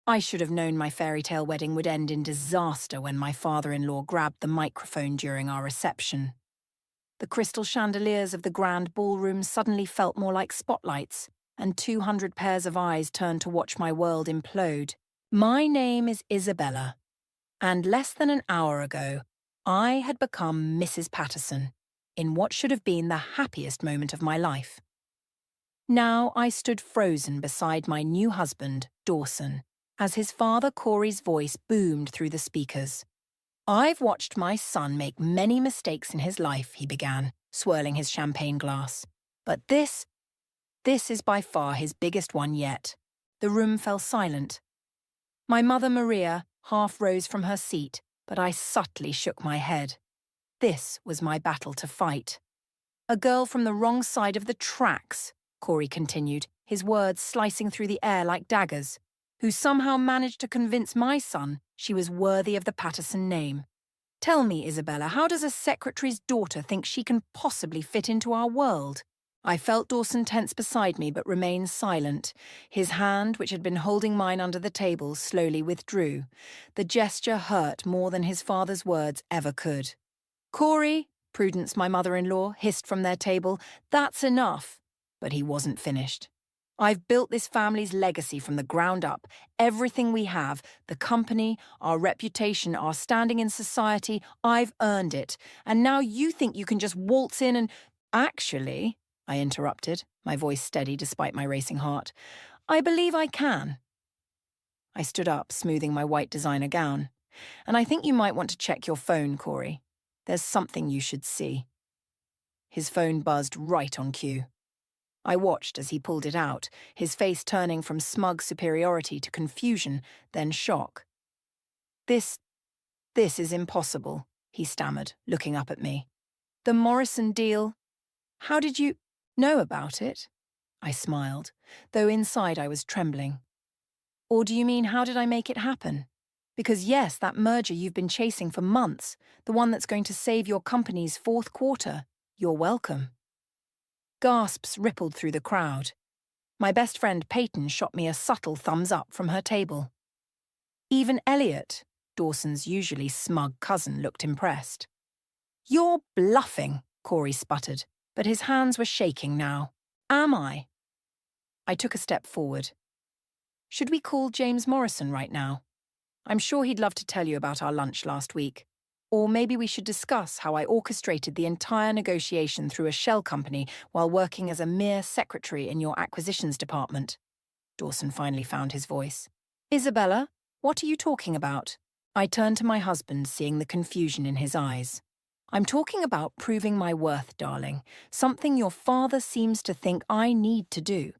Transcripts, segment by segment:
I should have known my fairy tale wedding would end in disaster when my father-in-law grabbed the microphone during our reception. The crystal chandeliers of the grand ballroom suddenly felt more like spotlights, and 200 pairs of eyes turned to watch my world implode. My name is Isabella, and less than an hour ago, I had become Mrs. Patterson, in what should have been the happiest moment of my life. Now I stood frozen beside my new husband, Dawson, as his father Corey's voice boomed through the speakers. "I've watched my son make many mistakes in his life," he began, swirling his champagne glass. "But this is by far his biggest one yet." The room fell silent. My mother Maria half rose from her seat, but I subtly shook my head. This was my battle to fight. "A girl from the wrong side of the tracks," Corey continued, his words slicing through the air like daggers, "who somehow managed to convince my son she was worthy of the Patterson name. Tell me, Isabella, how does a secretary's daughter think she can possibly fit into our world?" I felt Dawson tense beside me but remained silent. His hand, which had been holding mine under the table, slowly withdrew. The gesture hurt more than his father's words ever could. "Corey," Prudence, my mother-in-law, hissed from their table, "that's enough." But he wasn't finished. "I've built this family's legacy from the ground up. Everything we have, the company, our reputation, our standing in society, I've earned it. And now you think you can just waltz in and—" "Actually," I interrupted, my voice steady despite my racing heart, "I believe I can." I stood up, smoothing my white designer gown. "And I think you might want to check your phone, Corey. There's something you should see." His phone buzzed right on cue. I watched as he pulled it out, his face turning from smug superiority to confusion, then shock. This is impossible," he stammered, looking up at me. "The Morrison deal. How did you know about it?" I smiled, though inside I was trembling. "Or do you mean, how did I make it happen? Because yes, that merger you've been chasing for months, the one that's going to save your company's fourth quarter, you're welcome." Gasps rippled through the crowd. My best friend Peyton shot me a subtle thumbs up from her table. Even Elliot, Dawson's usually smug cousin, looked impressed. "You're bluffing," Corey sputtered, but his hands were shaking now. "Am I?" I took a step forward. "Should we call James Morrison right now? I'm sure he'd love to tell you about our lunch last week. Or maybe we should discuss how I orchestrated the entire negotiation through a shell company while working as a mere secretary in your acquisitions department." Dawson finally found his voice. "Isabella, what are you talking about?" I turned to my husband, seeing the confusion in his eyes. "I'm talking about proving my worth, darling. Something your father seems to think I need to do."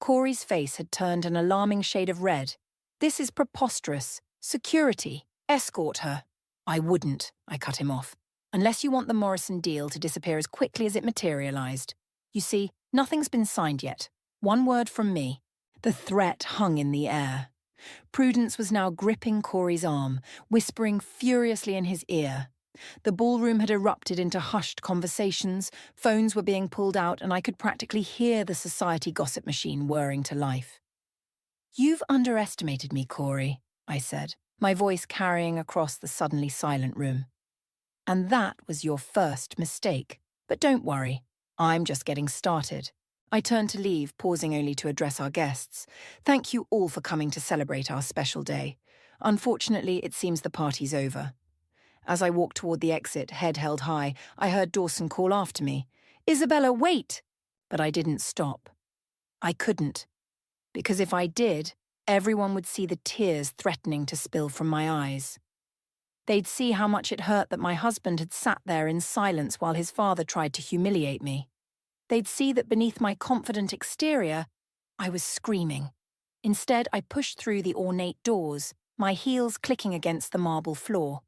Corey's face had turned an alarming shade of red. "This is preposterous. Security. Escort her." "I wouldn't," I cut him off, "unless you want the Morrison deal to disappear as quickly as it materialized. You see, nothing's been signed yet. One word from me." The threat hung in the air. Prudence was now gripping Corey's arm, whispering furiously in his ear. The ballroom had erupted into hushed conversations, phones were being pulled out, and I could practically hear the society gossip machine whirring to life. "You've underestimated me, Corey," I said, my voice carrying across the suddenly silent room. "And that was your first mistake. But don't worry, I'm just getting started." I turned to leave, pausing only to address our guests. "Thank you all for coming to celebrate our special day. Unfortunately, it seems the party's over." As I walked toward the exit, head held high, I heard Dawson call after me, "Isabella, wait!" But I didn't stop. I couldn't. Because if I did, everyone would see the tears threatening to spill from my eyes. They'd see how much it hurt that my husband had sat there in silence while his father tried to humiliate me. They'd see that beneath my confident exterior, I was screaming. Instead, I pushed through the ornate doors, my heels clicking against the marble floor.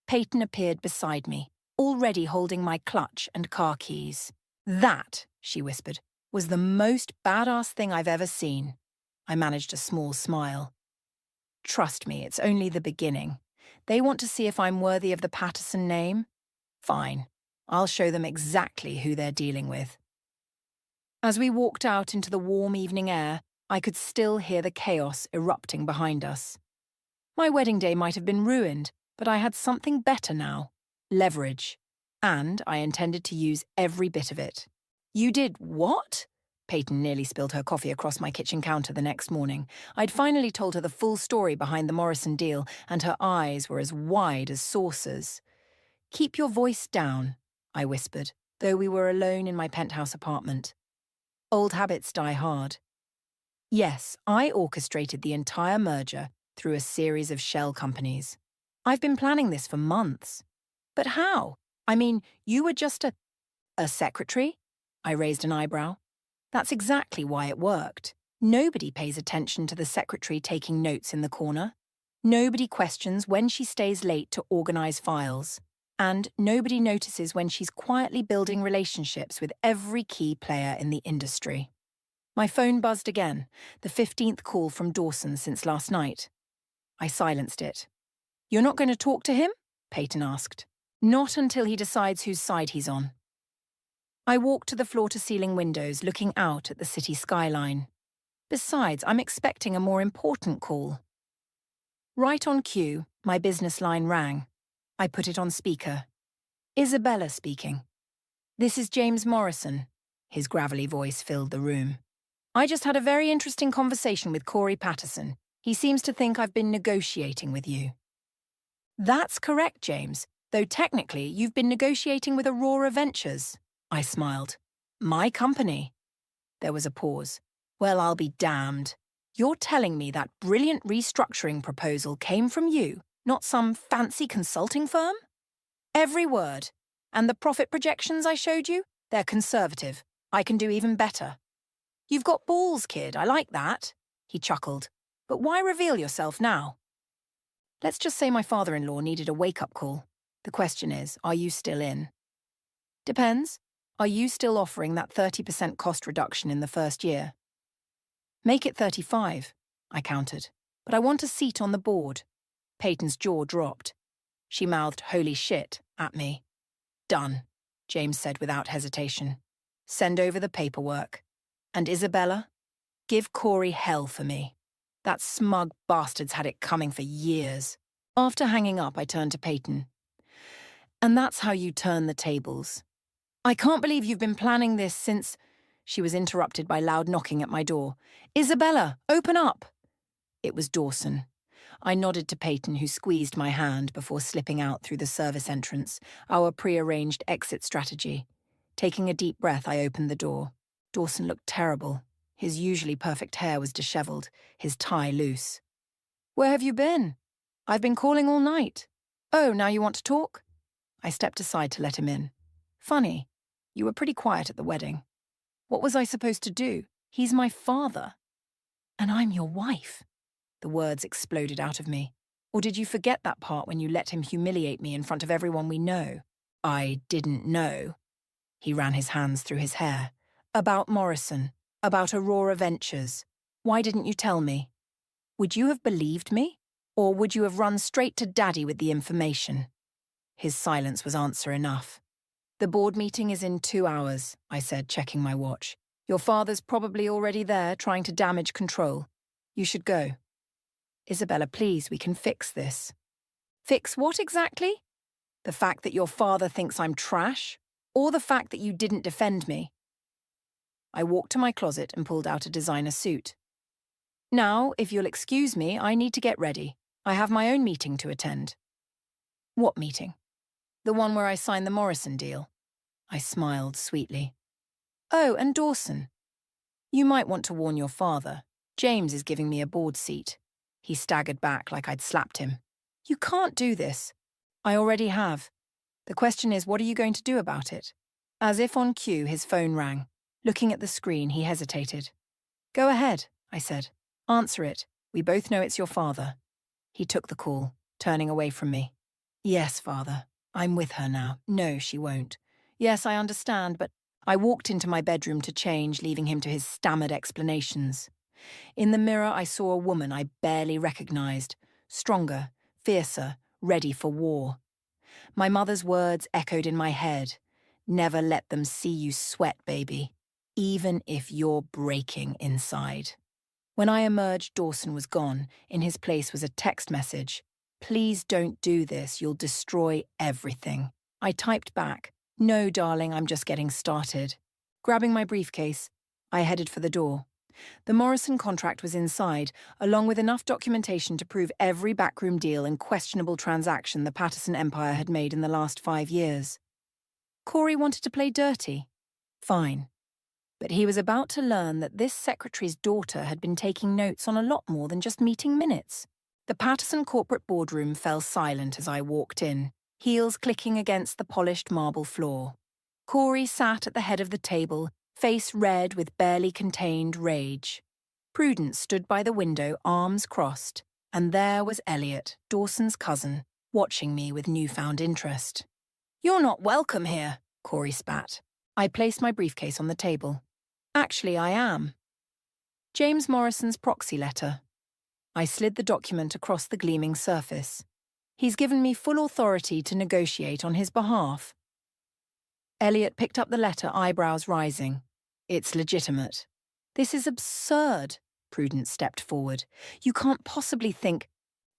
Peyton appeared beside me, already holding my clutch and car keys. "That," she whispered, "was the most badass thing I've ever seen." I managed a small smile. "Trust me, it's only the beginning. They want to see if I'm worthy of the Patterson name? Fine. I'll show them exactly who they're dealing with." As we walked out into the warm evening air, I could still hear the chaos erupting behind us. My wedding day might have been ruined, but I had something better now: leverage. And I intended to use every bit of it. You did what? Peyton nearly spilled her coffee across my kitchen counter the next morning. I'd finally told her the full story behind the Morrison deal, and her eyes were as wide as saucers. Keep your voice down, I whispered, though we were alone in my penthouse apartment. Old habits die hard. Yes, I orchestrated the entire merger through a series of shell companies. I've been planning this for months. But how? I mean, you were just a secretary? I raised an eyebrow. That's exactly why it worked. Nobody pays attention to the secretary taking notes in the corner. Nobody questions when she stays late to organize files. And nobody notices when she's quietly building relationships with every key player in the industry. My phone buzzed again, the 15th call from Dawson since last night. I silenced it. You're not going to talk to him? Peyton asked. Not until he decides whose side he's on. I walked to the floor-to-ceiling windows, looking out at the city skyline. Besides, I'm expecting a more important call. Right on cue, my business line rang. I put it on speaker. Isabella speaking. This is James Morrison. His gravelly voice filled the room. I just had a very interesting conversation with Corey Patterson. He seems to think I've been negotiating with you. That's correct, James, though technically you've been negotiating with Aurora Ventures. I smiled. My company. There was a pause. Well, I'll be damned. You're telling me that brilliant restructuring proposal came from you, not some fancy consulting firm? Every word. And the profit projections I showed you? They're conservative. I can do even better. You've got balls, kid. I like that. He chuckled. But why reveal yourself now? Let's just say my father-in-law needed a wake-up call. The question is, are you still in? Depends. Are you still offering that 30% cost reduction in the first year? Make it 35, I countered. But I want a seat on the board. Peyton's jaw dropped. She mouthed "holy shit" at me. Done, James said without hesitation. Send over the paperwork. And Isabella? Give Corey hell for me. That smug bastard's had it coming for years. After hanging up, I turned to Peyton. And that's how you turn the tables. I can't believe you've been planning this since... She was interrupted by loud knocking at my door. Isabella, open up! It was Dawson. I nodded to Peyton, who squeezed my hand before slipping out through the service entrance, our pre-arranged exit strategy. Taking a deep breath, I opened the door. Dawson looked terrible. His usually perfect hair was disheveled, his tie loose. Where have you been? I've been calling all night. Oh, now you want to talk? I stepped aside to let him in. Funny. You were pretty quiet at the wedding. What was I supposed to do? He's my father. And I'm your wife. The words exploded out of me. Or did you forget that part when you let him humiliate me in front of everyone we know? I didn't know. He ran his hands through his hair. About Morrison. About Aurora Ventures. Why didn't you tell me? Would you have believed me? Or would you have run straight to Daddy with the information? His silence was answer enough. The board meeting is in 2 hours, I said, checking my watch. Your father's probably already there, trying to damage control. You should go. Isabella, please, we can fix this. Fix what exactly? The fact that your father thinks I'm trash? Or the fact that you didn't defend me? I walked to my closet and pulled out a designer suit. Now, if you'll excuse me, I need to get ready. I have my own meeting to attend. What meeting? The one where I signed the Morrison deal. I smiled sweetly. Oh, and Dawson. You might want to warn your father. James is giving me a board seat. He staggered back like I'd slapped him. You can't do this. I already have. The question is, what are you going to do about it? As if on cue, his phone rang. Looking at the screen, he hesitated. Go ahead, I said. Answer it. We both know it's your father. He took the call, turning away from me. Yes, father. I'm with her now. No, she won't. Yes, I understand, but I walked into my bedroom to change, leaving him to his stammered explanations. In the mirror, I saw a woman I barely recognized, stronger, fiercer, ready for war. My mother's words echoed in my head. Never let them see you sweat, baby, even if you're breaking inside. When I emerged, Dawson was gone. In his place was a text message. "Please don't do this, you'll destroy everything." I typed back, "No, darling, I'm just getting started." Grabbing my briefcase, I headed for the door. The Morrison contract was inside, along with enough documentation to prove every backroom deal and questionable transaction the Patterson empire had made in the last 5 years. Corey wanted to play dirty. Fine. But he was about to learn that this secretary's daughter had been taking notes on a lot more than just meeting minutes. The Patterson corporate boardroom fell silent as I walked in, heels clicking against the polished marble floor. Corey sat at the head of the table, face red with barely contained rage. Prudence stood by the window, arms crossed, and there was Elliot, Dawson's cousin, watching me with newfound interest. "You're not welcome here," Corey spat. I placed my briefcase on the table. "Actually, I am." James Morrison's proxy letter. I slid the document across the gleaming surface. He's given me full authority to negotiate on his behalf. Elliot picked up the letter, eyebrows rising. "It's legitimate." "This is absurd," Prudence stepped forward. "You can't possibly think—"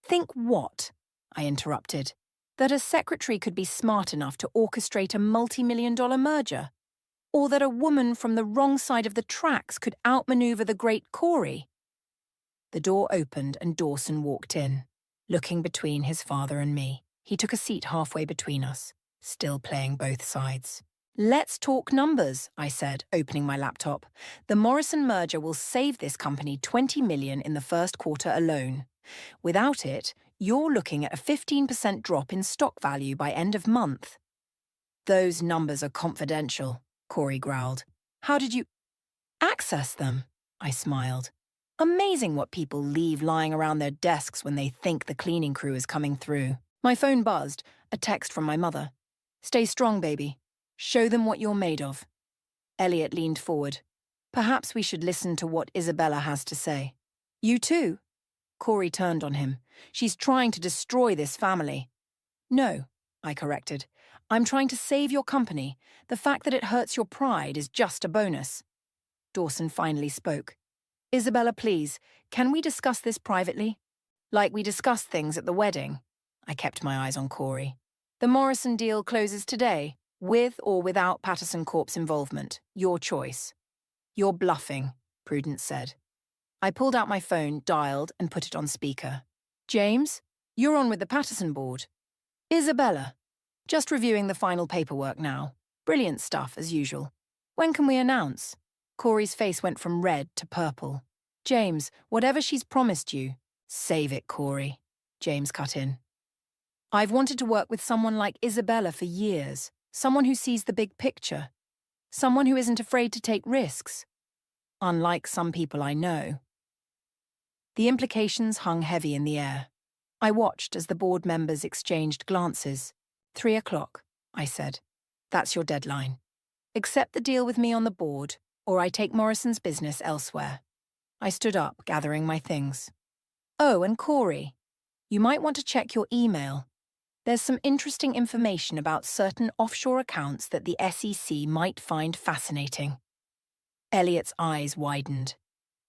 "Think what?" I interrupted. "That a secretary could be smart enough to orchestrate a multi-million-dollar merger? Or that a woman from the wrong side of the tracks could outmaneuver the great Corey?" The door opened and Dawson walked in, looking between his father and me. He took a seat halfway between us, still playing both sides. "Let's talk numbers," I said, opening my laptop. "The Morrison merger will save this company $20 million in the first quarter alone. Without it, you're looking at a 15% drop in stock value by end of month." "Those numbers are confidential," Corey growled. "How did you access them?" I smiled. Amazing what people leave lying around their desks when they think the cleaning crew is coming through. My phone buzzed, a text from my mother. "Stay strong, baby. Show them what you're made of." Elliot leaned forward. "Perhaps we should listen to what Isabella has to say." "You too?" Corey turned on him. "She's trying to destroy this family." "No," I corrected. "I'm trying to save your company. The fact that it hurts your pride is just a bonus." Dawson finally spoke. "Isabella, please, can we discuss this privately? Like we discussed things at the wedding." I kept my eyes on Corey. "The Morrison deal closes today, with or without Patterson Corp's involvement. Your choice." "You're bluffing," Prudence said. I pulled out my phone, dialed, and put it on speaker. "James, you're on with the Patterson board." "Isabella. Just reviewing the final paperwork now. Brilliant stuff, as usual. When can we announce?" Corey's face went from red to purple. "James, whatever she's promised you—" "Save it, Corey," James cut in. "I've wanted to work with someone like Isabella for years. Someone who sees the big picture. Someone who isn't afraid to take risks. Unlike some people I know." The implications hung heavy in the air. I watched as the board members exchanged glances. 3 o'clock, I said. "That's your deadline. Accept the deal with me on the board, or I take Morrison's business elsewhere." I stood up, gathering my things. "Oh, and Corey, you might want to check your email. There's some interesting information about certain offshore accounts that the SEC might find fascinating." Elliot's eyes widened.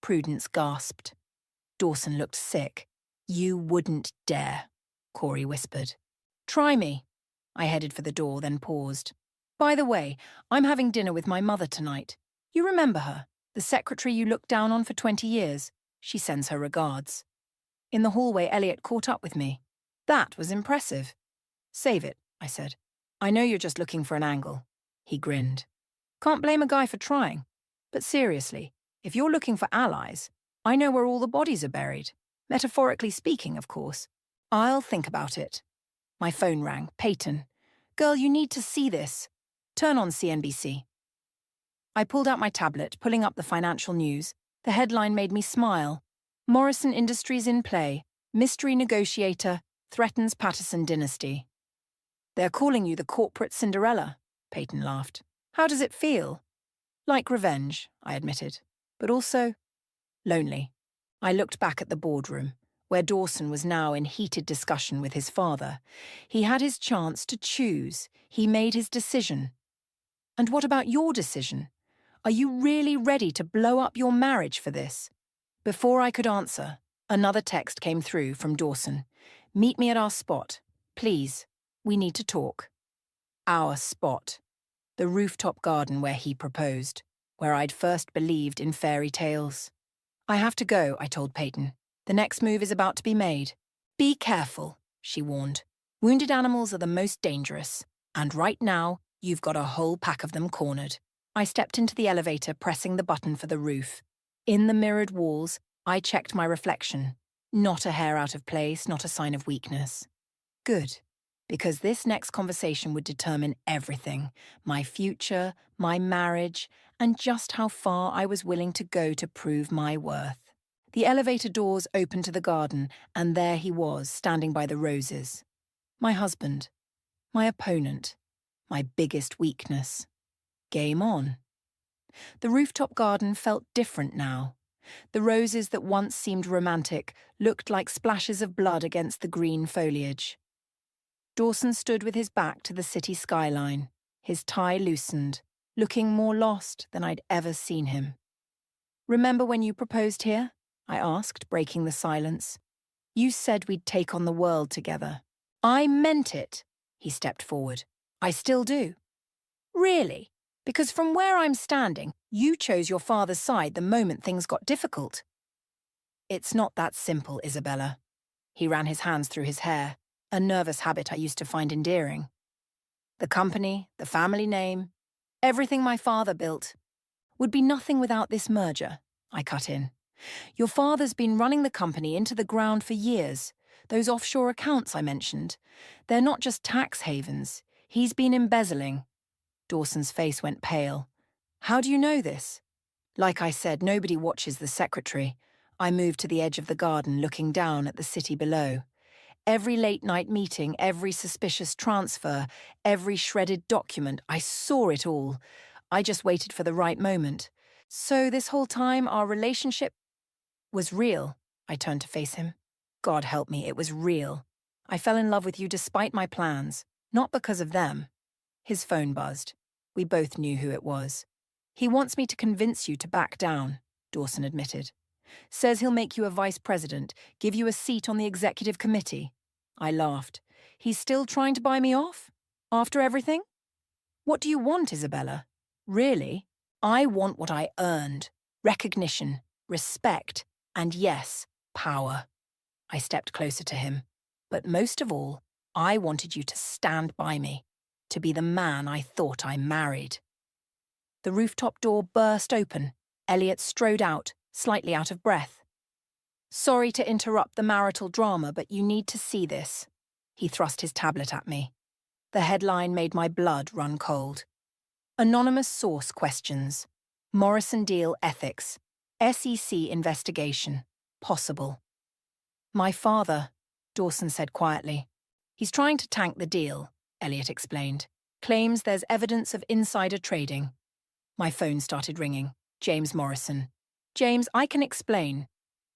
Prudence gasped. Dawson looked sick. "You wouldn't dare," Corey whispered. "Try me." I headed for the door, then paused. "By the way, I'm having dinner with my mother tonight. You remember her, the secretary you looked down on for 20 years? She sends her regards." In the hallway, Elliot caught up with me. "That was impressive." "Save it," I said. "I know you're just looking for an angle." He grinned. "Can't blame a guy for trying. But seriously, if you're looking for allies, I know where all the bodies are buried. Metaphorically speaking, of course. I'll think about it." My phone rang. Peyton. "Girl, you need to see this. Turn on CNBC." I pulled out my tablet, pulling up the financial news. The headline made me smile. "Morrison Industries in play. Mystery negotiator threatens Patterson dynasty." "They're calling you the corporate Cinderella," Peyton laughed. "How does it feel?" "Like revenge," I admitted. "But also lonely." I looked back at the boardroom, where Dawson was now in heated discussion with his father. He had his chance to choose. He made his decision. "And what about your decision? Are you really ready to blow up your marriage for this?" Before I could answer, another text came through from Dawson. Meet me at our spot. Please, we need to talk. Our spot. The rooftop garden where he proposed, where I'd first believed in fairy tales. I have to go, I told Peyton. The next move is about to be made. Be careful, she warned. Wounded animals are the most dangerous, and right now, you've got a whole pack of them cornered. I stepped into the elevator, pressing the button for the roof. In the mirrored walls, I checked my reflection. Not a hair out of place, not a sign of weakness. Good, because this next conversation would determine everything. My future, my marriage, and just how far I was willing to go to prove my worth. The elevator doors opened to the garden, and there he was, standing by the roses. My husband. My opponent. My biggest weakness. Game on. The rooftop garden felt different now. The roses that once seemed romantic looked like splashes of blood against the green foliage. Dawson stood with his back to the city skyline, his tie loosened, looking more lost than I'd ever seen him. Remember when you proposed here? I asked, breaking the silence. You said we'd take on the world together. I meant it. He stepped forward. I still do. Really? Because from where I'm standing, you chose your father's side the moment things got difficult. It's not that simple, Isabella. He ran his hands through his hair, a nervous habit I used to find endearing. The company, the family name, everything my father built would be nothing without this merger, I cut in. Your father's been running the company into the ground for years. Those offshore accounts I mentioned, they're not just tax havens. He's been embezzling. Dawson's face went pale. How do you know this? Like I said, nobody watches the secretary. I moved to the edge of the garden, looking down at the city below. Every late-night meeting, every suspicious transfer, every shredded document, I saw it all. I just waited for the right moment. So this whole time, our relationship was real. I turned to face him. God help me, it was real. I fell in love with you despite my plans, not because of them. His phone buzzed. We both knew who it was. He wants me to convince you to back down, Dawson admitted. Says he'll make you a vice president, give you a seat on the executive committee. I laughed. He's still trying to buy me off? After everything? What do you want, Isabella? Really? I want what I earned. Recognition, respect, and yes, power. I stepped closer to him. But most of all, I wanted you to stand by me, to be the man I thought I married. The rooftop door burst open. Elliot strode out, slightly out of breath. Sorry to interrupt the marital drama, but you need to see this. He thrust his tablet at me. The headline made my blood run cold. Anonymous source questions. Morrison deal ethics. SEC investigation. Possible. My father, Dawson said quietly. He's trying to tank the deal, Elliot explained. Claims there's evidence of insider trading. My phone started ringing. James Morrison. James, I can explain.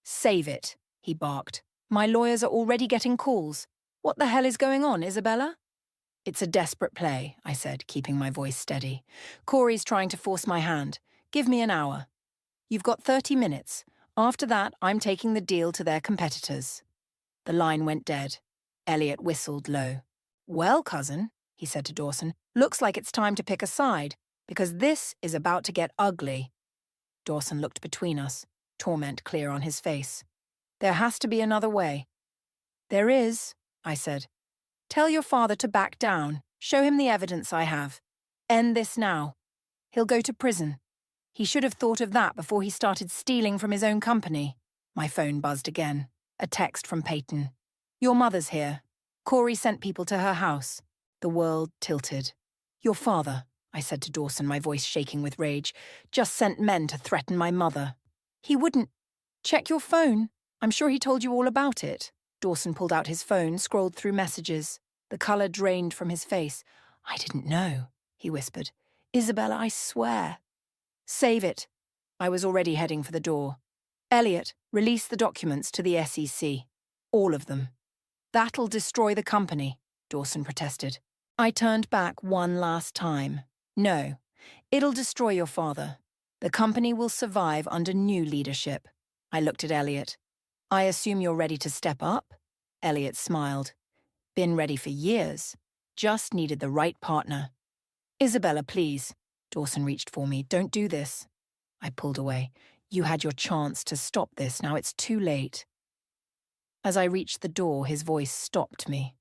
Save it, he barked. My lawyers are already getting calls. What the hell is going on, Isabella? It's a desperate play, I said, keeping my voice steady. Corey's trying to force my hand. Give me an hour. You've got 30 minutes. After that, I'm taking the deal to their competitors. The line went dead. Elliot whistled low. Well, cousin, he said to Dawson, looks like it's time to pick a side, because this is about to get ugly. Dawson looked between us, torment clear on his face. There has to be another way. There is, I said. Tell your father to back down. Show him the evidence I have. End this now. He'll go to prison. He should have thought of that before he started stealing from his own company. My phone buzzed again. A text from Peyton. Your mother's here. Corey sent people to her house. The world tilted. Your father, I said to Dawson, my voice shaking with rage, just sent men to threaten my mother. He wouldn't. Check your phone. I'm sure he told you all about it. Dawson pulled out his phone, scrolled through messages. The colour drained from his face. I didn't know, he whispered. Isabella, I swear. Save it. I was already heading for the door. Elliot, release the documents to the SEC. All of them. That'll destroy the company, Dawson protested. I turned back one last time. No, it'll destroy your father. The company will survive under new leadership. I looked at Elliot. I assume you're ready to step up? Elliot smiled. Been ready for years. Just needed the right partner. Isabella, please. Dawson reached for me. Don't do this. I pulled away. You had your chance to stop this. Now it's too late. As I reached the door, his voice stopped me.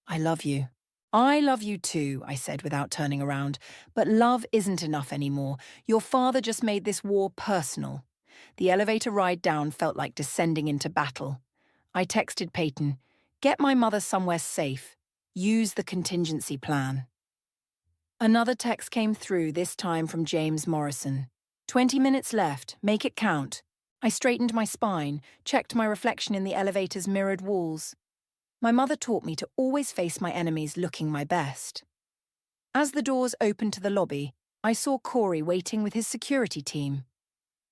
I love you. I love you too, I said without turning around. But love isn't enough anymore. Your father just made this war personal. The elevator ride down felt like descending into battle. I texted Peyton, get my mother somewhere safe. Use the contingency plan. Another text came through, this time from James Morrison. 20 minutes left, make it count. I straightened my spine, checked my reflection in the elevator's mirrored walls. My mother taught me to always face my enemies looking my best. As the doors opened to the lobby, I saw Corey waiting with his security team.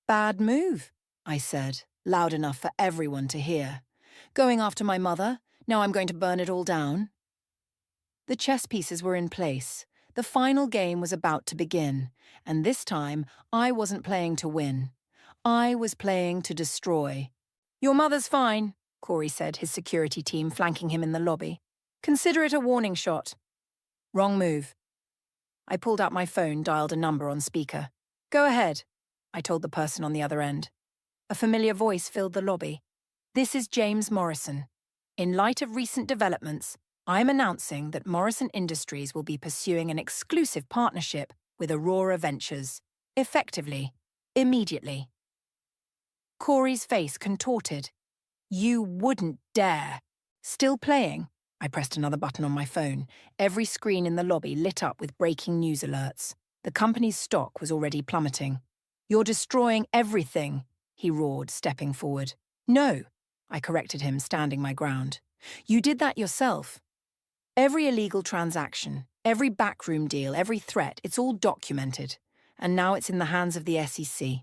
Bad move, I said, loud enough for everyone to hear. Going after my mother, now I'm going to burn it all down. The chess pieces were in place. The final game was about to begin, and this time I wasn't playing to win. I was playing to destroy. Your mother's fine, Corey said, his security team flanking him in the lobby. Consider it a warning shot. Wrong move. I pulled out my phone, dialed a number on speaker. Go ahead, I told the person on the other end. A familiar voice filled the lobby. This is James Morrison. In light of recent developments, I'm announcing that Morrison Industries will be pursuing an exclusive partnership with Aurora Ventures. Effectively. Immediately. Corey's face contorted. You wouldn't dare. Still playing? I pressed another button on my phone. Every screen in the lobby lit up with breaking news alerts. The company's stock was already plummeting. You're destroying everything, he roared, stepping forward. No, I corrected him, standing my ground. You did that yourself. Every illegal transaction, every backroom deal, every threat, it's all documented. And now it's in the hands of the SEC.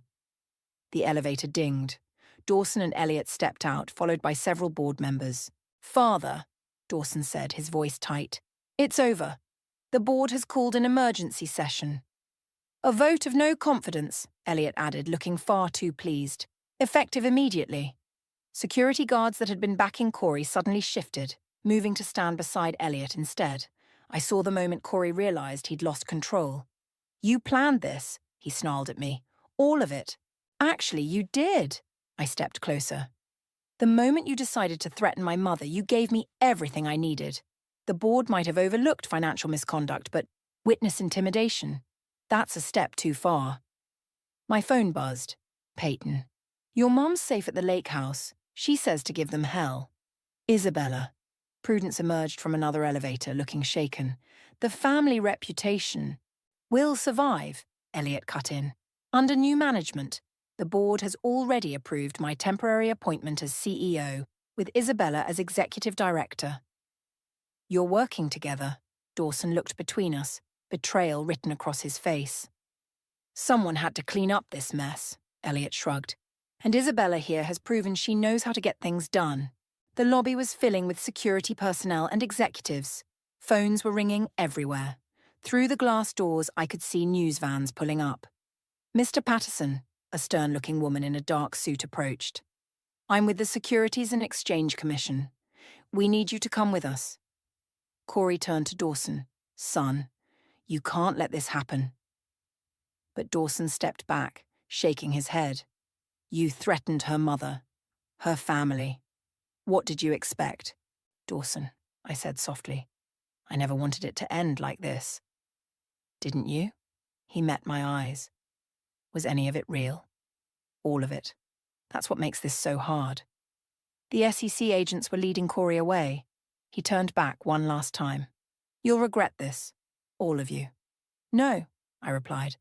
The elevator dinged. Dawson and Elliot stepped out, followed by several board members. Father, Dawson said, his voice tight. It's over. The board has called an emergency session. A vote of no confidence, Elliot added, looking far too pleased. Effective immediately. Security guards that had been backing Corey suddenly shifted, moving to stand beside Elliot instead. I saw the moment Corey realized he'd lost control. You planned this, he snarled at me. All of it. Actually, you did. I stepped closer. The moment you decided to threaten my mother, you gave me everything I needed. The board might have overlooked financial misconduct, but witness intimidation. That's a step too far. My phone buzzed. Peyton. Your mom's safe at the lake house. She says to give them hell. Isabella. Prudence emerged from another elevator, looking shaken. The family reputation will survive, Elliot cut in. Under new management, the board has already approved my temporary appointment as CEO, with Isabella as executive director. You're working together. Dawson looked between us, betrayal written across his face. Someone had to clean up this mess, Elliot shrugged. And Isabella here has proven she knows how to get things done. The lobby was filling with security personnel and executives. Phones were ringing everywhere. Through the glass doors, I could see news vans pulling up. Mr. Patterson, a stern-looking woman in a dark suit approached. I'm with the Securities and Exchange Commission. We need you to come with us. Corey turned to Dawson. Son, you can't let this happen. But Dawson stepped back, shaking his head. You threatened her mother, her family. What did you expect? Dawson, I said softly. I never wanted it to end like this. Didn't you? He met my eyes. Was any of it real? All of it. That's what makes this so hard. The SEC agents were leading Corey away. He turned back one last time. You'll regret this. All of you. No, I replied.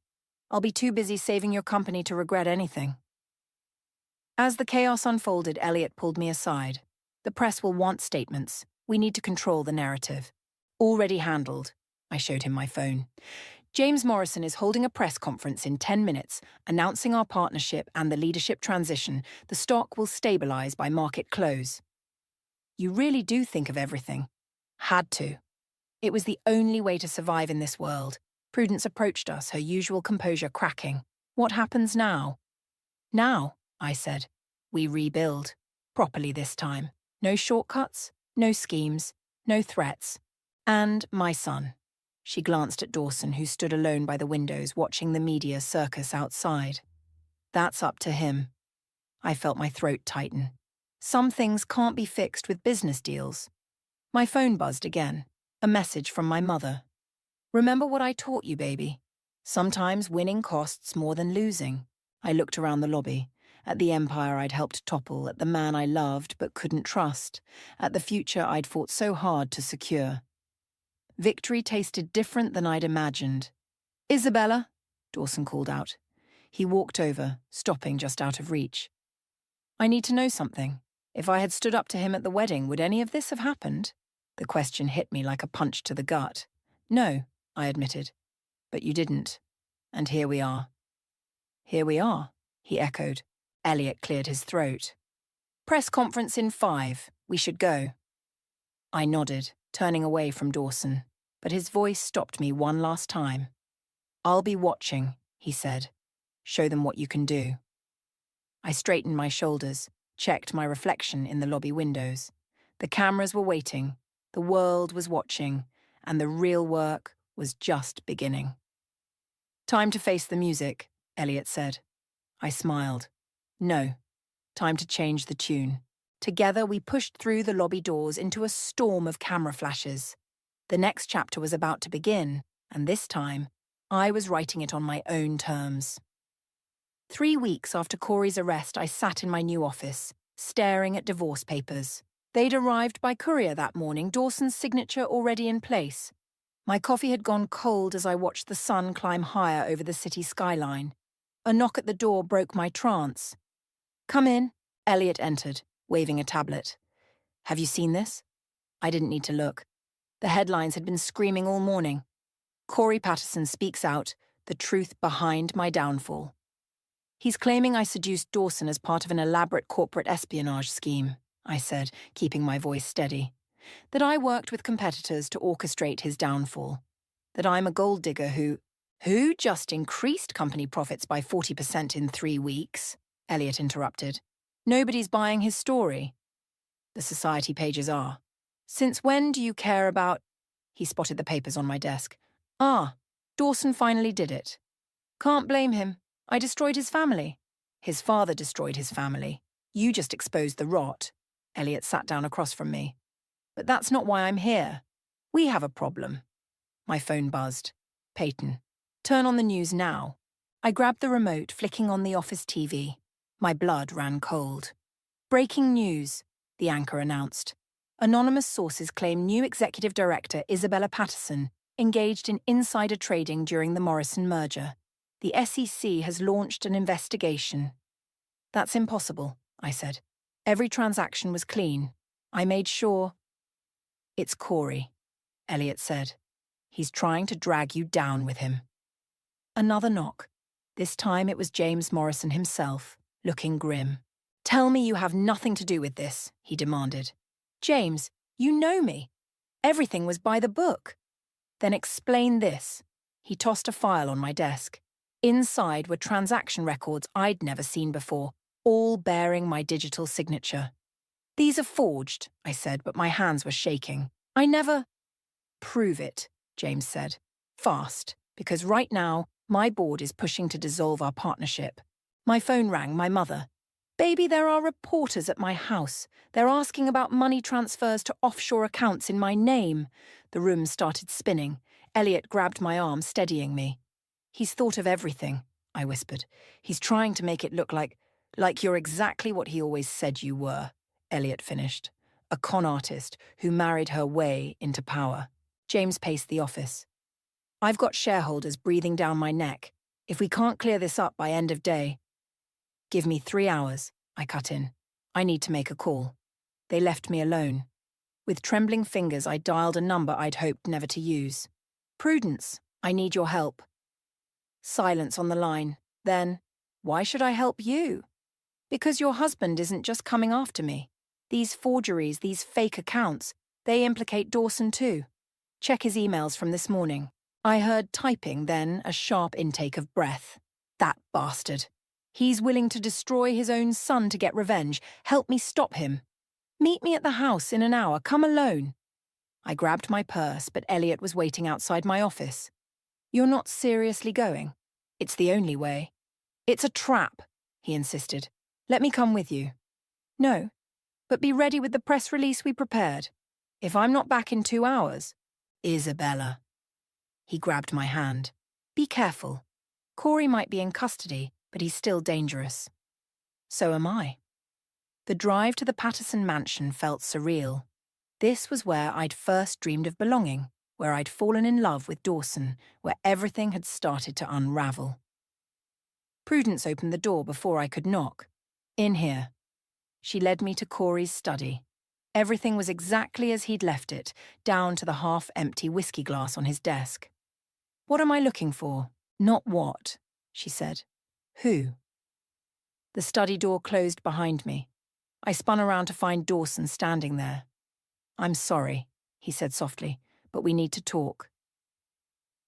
I'll be too busy saving your company to regret anything. As the chaos unfolded, Elliot pulled me aside. The press will want statements. We need to control the narrative. Already handled. I showed him my phone. James Morrison is holding a press conference in 10 minutes, announcing our partnership and the leadership transition. The stock will stabilize by market close. You really do think of everything. Had to. It was the only way to survive in this world. Prudence approached us, her usual composure cracking. What happens now? Now, I said. We rebuild. Properly this time. No shortcuts, no schemes, no threats. And my son. She glanced at Dawson, who stood alone by the windows watching the media circus outside. That's up to him. I felt my throat tighten. Some things can't be fixed with business deals. My phone buzzed again. A message from my mother. Remember what I taught you, baby? Sometimes winning costs more than losing. I looked around the lobby, at the empire I'd helped topple, at the man I loved but couldn't trust, at the future I'd fought so hard to secure. Victory tasted different than I'd imagined. Isabella, Dawson called out. He walked over, stopping just out of reach. I need to know something. If I had stood up to him at the wedding, would any of this have happened? The question hit me like a punch to the gut. No, I admitted. But you didn't. And here we are. Here we are, he echoed. Elliot cleared his throat. Press conference in 5. We should go. I nodded, turning away from Dawson, but his voice stopped me one last time. I'll be watching, he said. Show them what you can do. I straightened my shoulders, checked my reflection in the lobby windows. The cameras were waiting, the world was watching, and the real work was just beginning. Time to face the music, Elliot said. I smiled. No, time to change the tune. Together we pushed through the lobby doors into a storm of camera flashes. The next chapter was about to begin, and this time, I was writing it on my own terms. 3 weeks after Corey's arrest, I sat in my new office, staring at divorce papers. They'd arrived by courier that morning, Dawson's signature already in place. My coffee had gone cold as I watched the sun climb higher over the city skyline. A knock at the door broke my trance. Come in, Elliot entered, waving a tablet. Have you seen this? I didn't need to look. The headlines had been screaming all morning. Corey Patterson speaks out, the truth behind my downfall. He's claiming I seduced Dawson as part of an elaborate corporate espionage scheme, I said, keeping my voice steady. That I worked with competitors to orchestrate his downfall. That I'm a gold digger who just increased company profits by 40% in 3 weeks, Elliot interrupted. Nobody's buying his story. The society pages are. Since when do you care about... He spotted the papers on my desk. Ah, Dawson finally did it. Can't blame him. I destroyed his family. His father destroyed his family. You just exposed the rot. Elliot sat down across from me. But that's not why I'm here. We have a problem. My phone buzzed. Peyton. Turn on the news now. I grabbed the remote, flicking on the office TV. My blood ran cold. Breaking news, the anchor announced. Anonymous sources claim new executive director Isabella Patterson engaged in insider trading during the Morrison merger. The SEC has launched an investigation. That's impossible, I said. Every transaction was clean. I made sure... It's Corey, Elliot said. He's trying to drag you down with him. Another knock. This time it was James Morrison himself, looking grim. Tell me you have nothing to do with this, he demanded. James, you know me. Everything was by the book. Then explain this. He tossed a file on my desk. Inside were transaction records I'd never seen before, all bearing my digital signature. These are forged, I said, but my hands were shaking. I never... Prove it, James said. Fast, because right now, my board is pushing to dissolve our partnership. My phone rang, my mother. Baby, there are reporters at my house. They're asking about money transfers to offshore accounts in my name. The room started spinning. Elliot grabbed my arm, steadying me. He's thought of everything, I whispered. He's trying to make it look like you're exactly what he always said you were, Elliot finished. A con artist who married her way into power. James paced the office. I've got shareholders breathing down my neck. If we can't clear this up by end of day... Give me 3 hours, I cut in. I need to make a call. They left me alone. With trembling fingers, I dialed a number I'd hoped never to use. Prudence, I need your help. Silence on the line. Then, why should I help you? Because your husband isn't just coming after me. These forgeries, these fake accounts, they implicate Dawson too. Check his emails from this morning. I heard typing, then a sharp intake of breath. That bastard. He's willing to destroy his own son to get revenge. Help me stop him. Meet me at the house in an hour. Come alone. I grabbed my purse, but Elliot was waiting outside my office. You're not seriously going? It's the only way. It's a trap, he insisted. Let me come with you. No, but be ready with the press release we prepared. If I'm not back in 2 hours... Isabella. He grabbed my hand. Be careful. Corey might be in custody, but he's still dangerous. So am I. The drive to the Patterson mansion felt surreal. This was where I'd first dreamed of belonging, where I'd fallen in love with Dawson, where everything had started to unravel. Prudence opened the door before I could knock. In here. She led me to Corey's study. Everything was exactly as he'd left it, down to the half-empty whiskey glass on his desk. What am I looking for? Not what, she said. Who? The study door closed behind me. I spun around to find Dawson standing there. I'm sorry, he said softly, but we need to talk.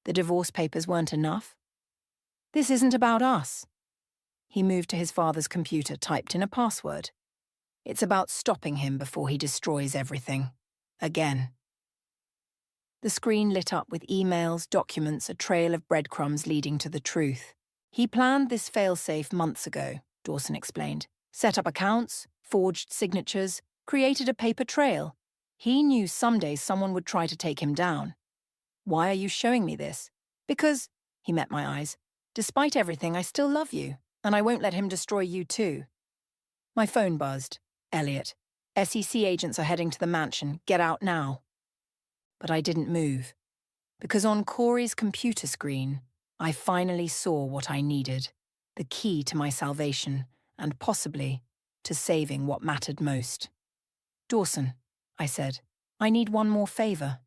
The divorce papers weren't enough? This isn't about us. He moved to his father's computer, typed in a password. It's about stopping him before he destroys everything. Again. The screen lit up with emails, documents, a trail of breadcrumbs leading to the truth. He planned this failsafe months ago, Dawson explained. Set up accounts, forged signatures, created a paper trail. He knew someday someone would try to take him down. Why are you showing me this? Because, he met my eyes, despite everything, I still love you, and I won't let him destroy you too. My phone buzzed. Elliot, SEC agents are heading to the mansion. Get out now. But I didn't move, because on Corey's computer screen, I finally saw what I needed, the key to my salvation, and possibly to saving what mattered most. Dawson, I said, I need one more favor.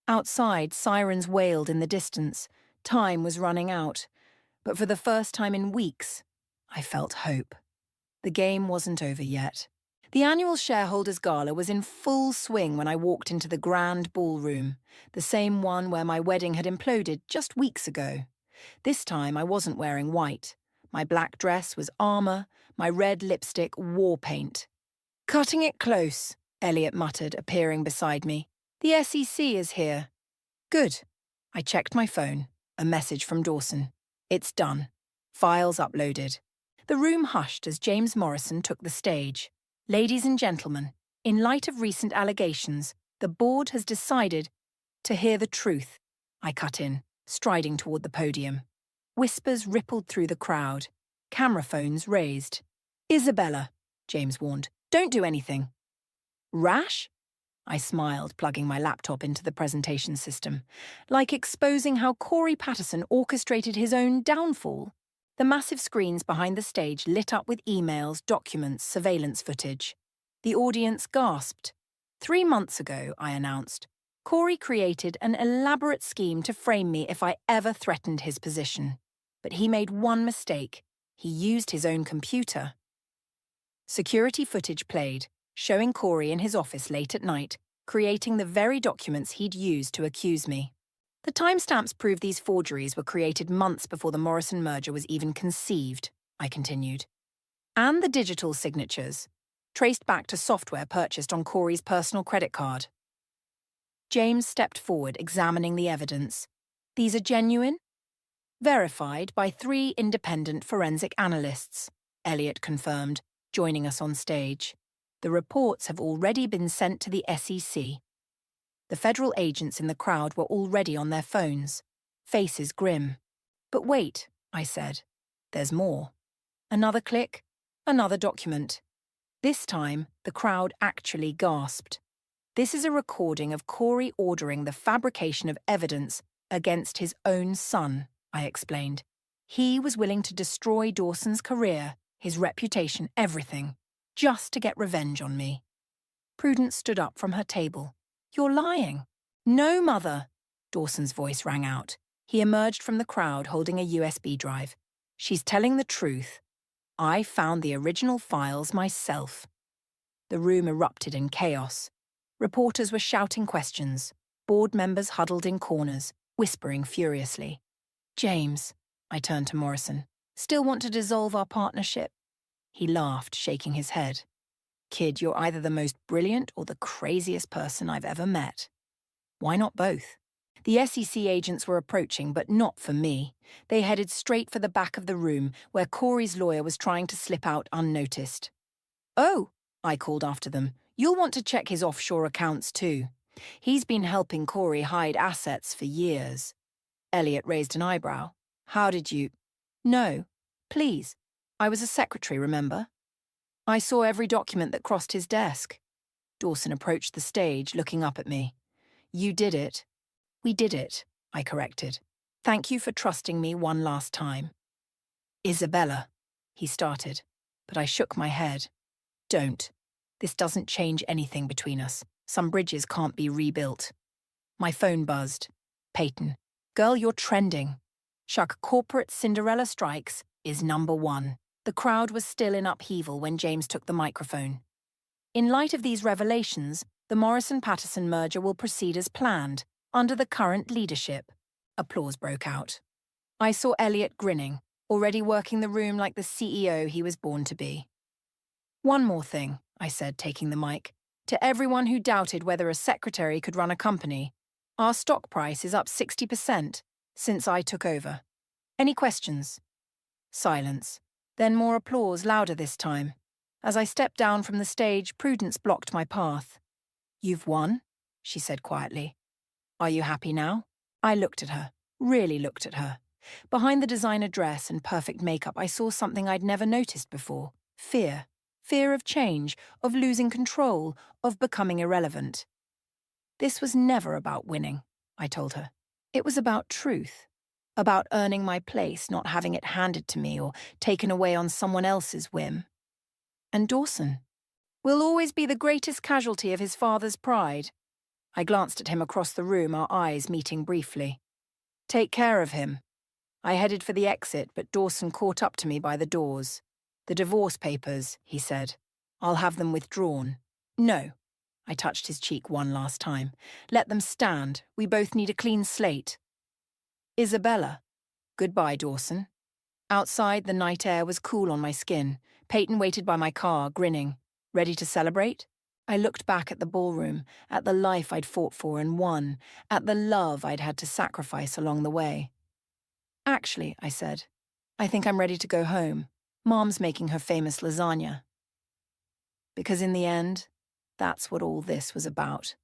Outside, sirens wailed in the distance. Time was running out. But for the first time in weeks, I felt hope. The game wasn't over yet. The annual shareholders' gala was in full swing when I walked into the grand ballroom, the same one where my wedding had imploded just weeks ago. This time I wasn't wearing white. My black dress was armor, my red lipstick war paint. Cutting it close, Elliot muttered, appearing beside me. The SEC is here. Good. I checked my phone. A message from Dawson. It's done. Files uploaded. The room hushed as James Morrison took the stage. Ladies and gentlemen, in light of recent allegations, the board has decided to hear the truth. I cut in, striding toward the podium. Whispers rippled through the crowd. Camera phones raised. Isabella, James warned, don't do anything. Rash? I smiled, plugging my laptop into the presentation system. Like exposing how Corey Patterson orchestrated his own downfall. The massive screens behind the stage lit up with emails, documents, surveillance footage. The audience gasped. 3 months ago, I announced, Corey created an elaborate scheme to frame me if I ever threatened his position. But he made one mistake. He used his own computer. Security footage played, showing Corey in his office late at night, creating the very documents he'd used to accuse me. The timestamps prove these forgeries were created months before the Morrison merger was even conceived, I continued. And the digital signatures, traced back to software purchased on Corey's personal credit card. James stepped forward, examining the evidence. These are genuine? Verified by 3 independent forensic analysts, Elliot confirmed, joining us on stage. The reports have already been sent to the SEC. The federal agents in the crowd were already on their phones, faces grim. But wait, I said. There's more. Another click, another document. This time, the crowd actually gasped. This is a recording of Corey ordering the fabrication of evidence against his own son, I explained. He was willing to destroy Dawson's career, his reputation, everything, just to get revenge on me. Prudence stood up from her table. You're lying. No, Mother, Dawson's voice rang out. He emerged from the crowd holding a USB drive. She's telling the truth. I found the original files myself. The room erupted in chaos. Reporters were shouting questions. Board members huddled in corners, whispering furiously. James, I turned to Morrison. Still want to dissolve our partnership? He laughed, shaking his head. Kid, you're either the most brilliant or the craziest person I've ever met. Why not both? The SEC agents were approaching, but not for me. They headed straight for the back of the room, where Corey's lawyer was trying to slip out unnoticed. Oh, I called after them. You'll want to check his offshore accounts too. He's been helping Corey hide assets for years. Elliot raised an eyebrow. How did you? No, please. I was a secretary, remember? I saw every document that crossed his desk. Dawson approached the stage, looking up at me. You did it. We did it, I corrected. Thank you for trusting me one last time. Isabella, he started, but I shook my head. Don't. This doesn't change anything between us. Some bridges can't be rebuilt. My phone buzzed. Peyton. Girl, you're trending. Chuck Corporate Cinderella Strikes is #1. The crowd was still in upheaval when James took the microphone. In light of these revelations, the Morrison-Patterson merger will proceed as planned, under the current leadership. Applause broke out. I saw Elliot grinning, already working the room like the CEO he was born to be. One more thing, I said, taking the mic. To everyone who doubted whether a secretary could run a company, our stock price is up 60% since I took over. Any questions? Silence. Then more applause, louder this time. As I stepped down from the stage, Prudence blocked my path. You've won, she said quietly. Are you happy now? I looked at her, really looked at her. Behind the designer dress and perfect makeup, I saw something I'd never noticed before. Fear. Fear of change, of losing control, of becoming irrelevant. This was never about winning, I told her. It was about truth. About earning my place, not having it handed to me or taken away on someone else's whim. And Dawson will always be the greatest casualty of his father's pride. I glanced at him across the room, our eyes meeting briefly. Take care of him. I headed for the exit, but Dawson caught up to me by the doors. The divorce papers, he said. I'll have them withdrawn. No. I touched his cheek one last time. Let them stand. We both need a clean slate. Isabella. Goodbye, Dawson. Outside, the night air was cool on my skin. Peyton waited by my car, grinning. Ready to celebrate? I looked back at the ballroom, at the life I'd fought for and won, at the love I'd had to sacrifice along the way. Actually, I said, I think I'm ready to go home. Mom's making her famous lasagna. Because in the end, that's what all this was about.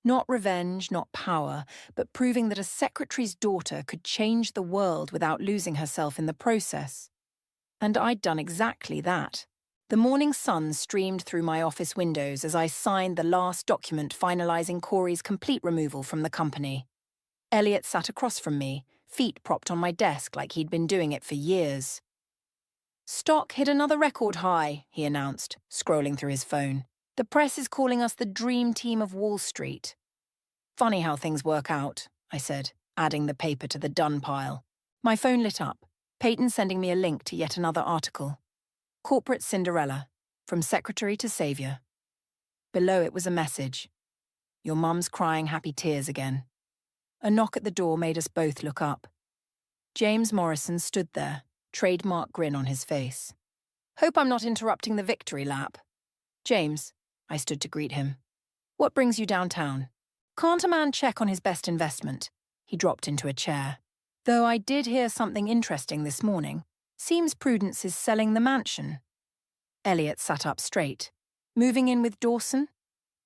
Not revenge, not power, but proving that a secretary's daughter could change the world without losing herself in the process. And I'd done exactly that. The morning sun streamed through my office windows as I signed the last document finalizing Corey's complete removal from the company. Elliot sat across from me, feet propped on my desk like he'd been doing it for years. Stock hit another record high, he announced, scrolling through his phone. The press is calling us the dream team of Wall Street. Funny how things work out, I said, adding the paper to the done pile. My phone lit up, Peyton sending me a link to yet another article. Corporate Cinderella, from secretary to savior. Below it was a message. Your mum's crying happy tears again. A knock at the door made us both look up. James Morrison stood there, trademark grin on his face. Hope I'm not interrupting the victory lap. James, I stood to greet him. What brings you downtown? Can't a man check on his best investment? He dropped into a chair. Though I did hear something interesting this morning. Seems Prudence is selling the mansion. Elliot sat up straight. Moving in with Dawson?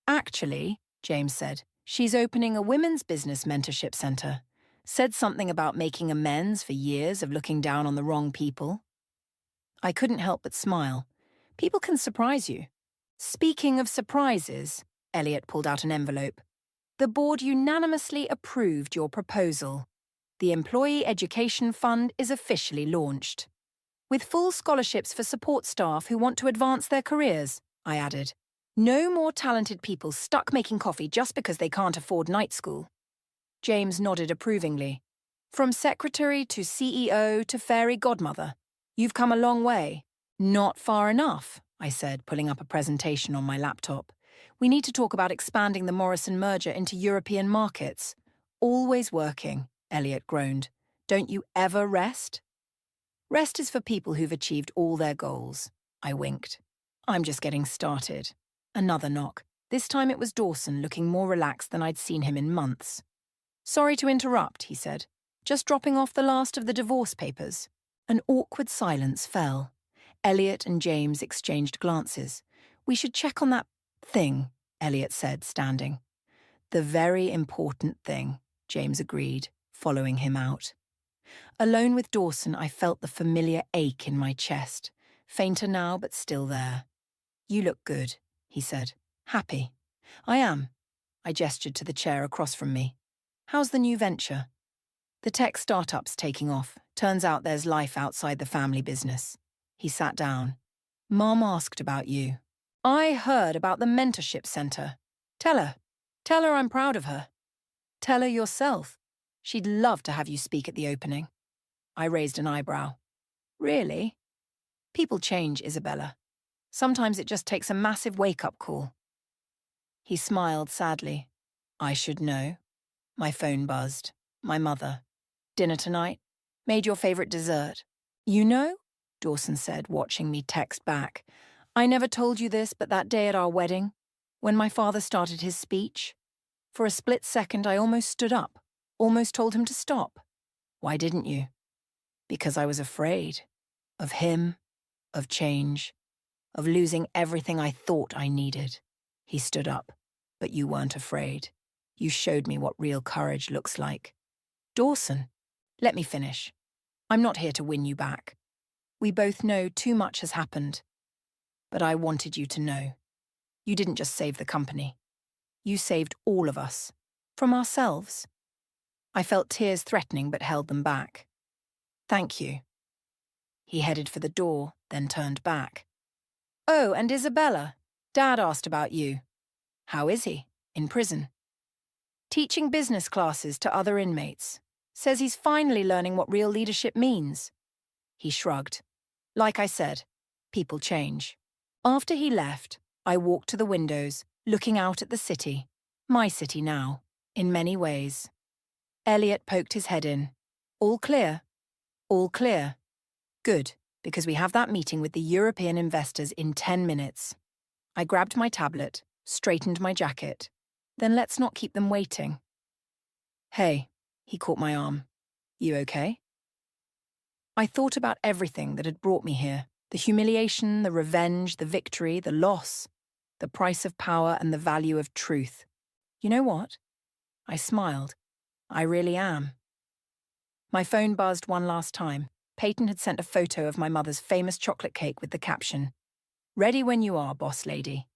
Actually, James said, she's opening a women's business mentorship center. Said something about making amends for years of looking down on the wrong people. I couldn't help but smile. People can surprise you. Speaking of surprises, Elliot pulled out an envelope. The board unanimously approved your proposal. The Employee Education Fund is officially launched. With full scholarships for support staff who want to advance their careers, I added. No more talented people stuck making coffee just because they can't afford night school. James nodded approvingly. From secretary to CEO to fairy godmother, you've come a long way. Not far enough, I said, pulling up a presentation on my laptop. We need to talk about expanding the Morrison merger into European markets. Always working, Elliot groaned. Don't you ever rest? Rest is for people who've achieved all their goals. I winked. I'm just getting started. Another knock. This time it was Dawson, looking more relaxed than I'd seen him in months. Sorry to interrupt, he said. Just dropping off the last of the divorce papers. An awkward silence fell. Elliot and James exchanged glances. We should check on that thing, Elliot said, standing. The very important thing, James agreed, following him out. Alone with Dawson, I felt the familiar ache in my chest, fainter now but still there. You look good, he said. Happy. I am. I gestured to the chair across from me. How's the new venture? The tech startup's taking off. Turns out there's life outside the family business. He sat down. Mom asked about you. I heard about the mentorship center. Tell her. Tell her I'm proud of her. Tell her yourself. She'd love to have you speak at the opening. I raised an eyebrow. Really? People change, Isabella. Sometimes it just takes a massive wake-up call. He smiled sadly. I should know. My phone buzzed. My mother. Dinner tonight? Made your favorite dessert. You know? Dawson said, watching me text back. I never told you this, but that day at our wedding, when my father started his speech, for a split second I almost stood up, almost told him to stop. Why didn't you? Because I was afraid. Of him, of change, of losing everything I thought I needed. He stood up. But you weren't afraid. You showed me what real courage looks like. Dawson, let me finish. I'm not here to win you back. We both know too much has happened. But I wanted you to know. You didn't just save the company. You saved all of us. From ourselves. I felt tears threatening but held them back. Thank you. He headed for the door, then turned back. Oh, and Isabella, Dad asked about you. How is he? In prison. Teaching business classes to other inmates. Says he's finally learning what real leadership means. He shrugged. Like I said, people change. After he left, I walked to the windows, looking out at the city. My city now, in many ways. Elliot poked his head in. All clear? All clear. Good, because we have that meeting with the European investors in 10 minutes. I grabbed my tablet, straightened my jacket. Then let's not keep them waiting. Hey, he caught my arm. You okay? I thought about everything that had brought me here. The humiliation, the revenge, the victory, the loss. The price of power and the value of truth. You know what? I smiled. I really am. My phone buzzed one last time. Peyton had sent a photo of my mother's famous chocolate cake with the caption, "Ready when you are, boss lady."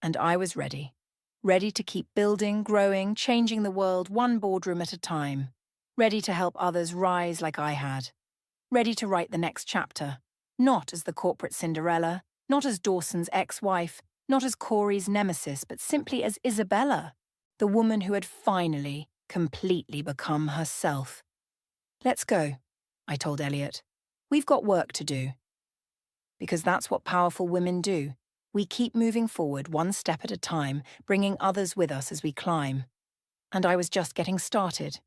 And I was ready. Ready to keep building, growing, changing the world one boardroom at a time. Ready to help others rise like I had. Ready to write the next chapter. Not as the corporate Cinderella, not as Dawson's ex-wife, not as Corey's nemesis, but simply as Isabella, the woman who had finally, completely become herself. Let's go, I told Elliot. We've got work to do. Because that's what powerful women do. We keep moving forward one step at a time, bringing others with us as we climb. And I was just getting started.